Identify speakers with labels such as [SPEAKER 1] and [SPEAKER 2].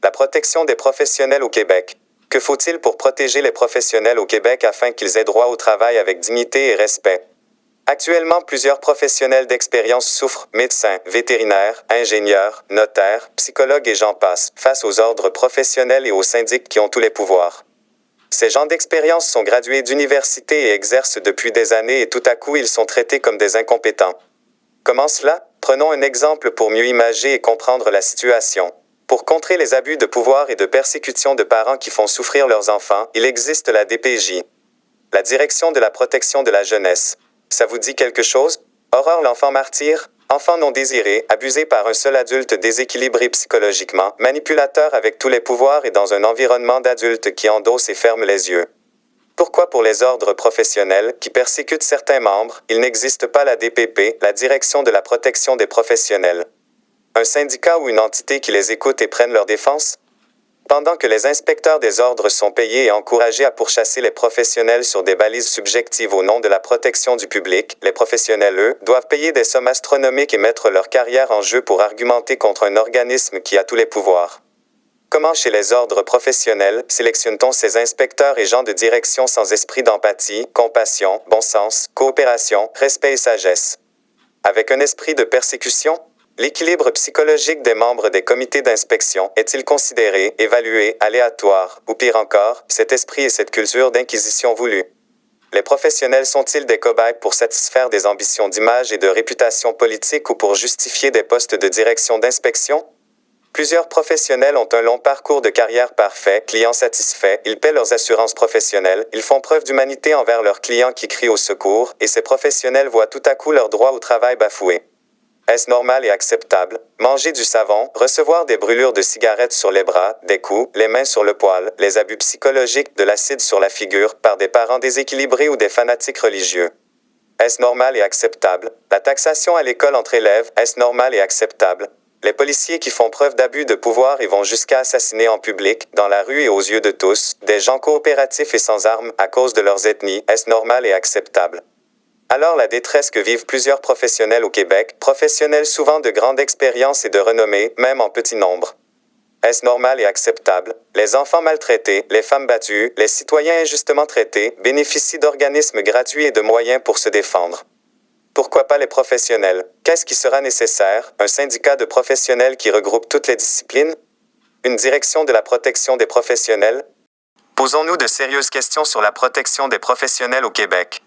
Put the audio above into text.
[SPEAKER 1] La protection des professionnels au Québec. Que faut-il pour protéger les professionnels au Québec afin qu'ils aient droit au travail avec dignité et respect? Actuellement, plusieurs professionnels d'expérience souffrent, médecins, vétérinaires, ingénieurs, notaires, psychologues et j'en passe, face aux ordres professionnels et aux syndics qui ont tous les pouvoirs. Ces gens d'expérience sont gradués d'université et exercent depuis des années et tout à coup ils sont traités comme des incompétents. Comment cela? Prenons un exemple pour mieux imager et comprendre la situation. Pour contrer les abus de pouvoir et de persécution de parents qui font souffrir leurs enfants, il existe la DPJ. La Direction de la protection de la jeunesse. Ça vous dit quelque chose? Aurore l'enfant martyr, enfant non désiré, abusé par un seul adulte déséquilibré psychologiquement, manipulateur avec tous les pouvoirs et dans un environnement d'adultes qui endossent et ferment les yeux. Pourquoi pour les ordres professionnels, qui persécutent certains membres, il n'existe pas la DPP, la Direction de la protection des professionnels? Un syndicat ou une entité qui les écoute et prenne leur défense? Pendant que les inspecteurs des ordres sont payés et encouragés à pourchasser les professionnels sur des balises subjectives au nom de la protection du public, les professionnels, eux, doivent payer des sommes astronomiques et mettre leur carrière en jeu pour argumenter contre un organisme qui a tous les pouvoirs. Comment chez les ordres professionnels sélectionne-t-on ces inspecteurs et gens de direction sans esprit d'empathie, compassion, bon sens, coopération, respect et sagesse? Avec un esprit de persécution? L'équilibre psychologique des membres des comités d'inspection est-il considéré, évalué, aléatoire, ou pire encore, cet esprit et cette culture d'inquisition voulue? Les professionnels sont-ils des cobayes pour satisfaire des ambitions d'image et de réputation politique ou pour justifier des postes de direction d'inspection? Plusieurs professionnels ont un long parcours de carrière parfait, clients satisfaits, ils paient leurs assurances professionnelles, ils font preuve d'humanité envers leurs clients qui crient au secours, et ces professionnels voient tout à coup leur droit au travail bafoué. Est-ce normal et acceptable? Manger du savon, recevoir des brûlures de cigarettes sur les bras, des coups, les mains sur le poil, les abus psychologiques, de l'acide sur la figure, par des parents déséquilibrés ou des fanatiques religieux. Est-ce normal et acceptable? La taxation à l'école entre élèves, est-ce normal et acceptable? Les policiers qui font preuve d'abus de pouvoir et vont jusqu'à assassiner en public, dans la rue et aux yeux de tous, des gens coopératifs et sans armes, à cause de leurs ethnies, est-ce normal et acceptable? Alors la détresse que vivent plusieurs professionnels au Québec, professionnels souvent de grande expérience et de renommée, même en petit nombre. Est-ce normal et acceptable? Les enfants maltraités, les femmes battues, les citoyens injustement traités bénéficient d'organismes gratuits et de moyens pour se défendre. Pourquoi pas les professionnels? Qu'est-ce qui sera nécessaire? Un syndicat de professionnels qui regroupe toutes les disciplines? Une direction de la protection des professionnels? Posons-nous de sérieuses questions sur la protection des professionnels au Québec.